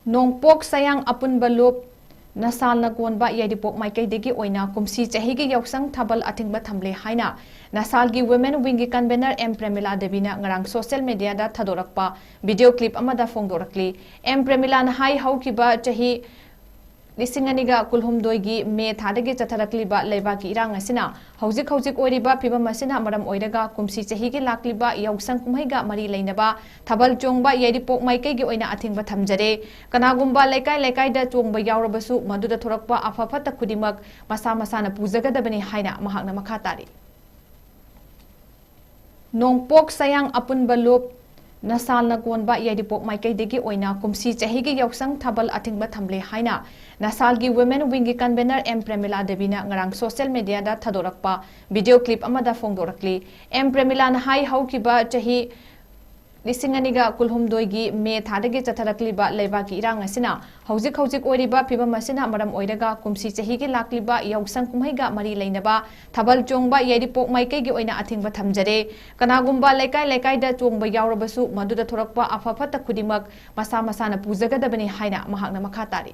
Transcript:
Nongpok Sayang Apunba Nasal Konba Yairipok Maikeigi Oina Kumsi Chahigi Yaoshang Thabal Athingba Thamle Haina Nasalgi Women Wingi Convener M Premila Devina ngarang social media da thadorakpa video clip amada phongdorakli M Premila na hai haukiba chahi Lisinganiga Kulhumdoigi Me Thadagi Chatharakliba Levaki Irang Asina Hauzik Oiriba Piba Masina Maram Oiraga Kumsi Chahigi Lakliba Yaoshang Kumhaiga Mari Lainaba Thabal Chongba Yairipok Maikeigi Oina Athingba Thamjare Kanagumba Lekai da Chongba Yaurabasu Maduda Thorakpa Afafata Kudimak Masa Masana Puzagadabani Haina Mahakna Makatari Nongpok Sayang Apunba Nasal Konba Yairipok Maikeigi Oina Kumsi Chahigi Yaoshang Thabal Athingba Thamle Haina Nasalgi Women Wingi Convener M Premila Devina ngarang social media da thadorakpa video clip amada phongdorakli M Premila na hai haukiba chahi Lisinganiga Kulhumdoigi Me Thadagi Chatharakliba Levaki Irang Asina Hauzik Oiriba Piba Masina Maram Oiraga Kumsi Chahigi Lakliba Yaoshang Kumhaiga Mari Lainaba Thabal Chongba Yairipok Maikeigi Oina Athingba Thamjare Kanagumba Lekai da Chongba Yaurabasu Maduda Thorakpa Afafata Kudimak Masa Masana Puzagadabani Haina Mahakna Makatari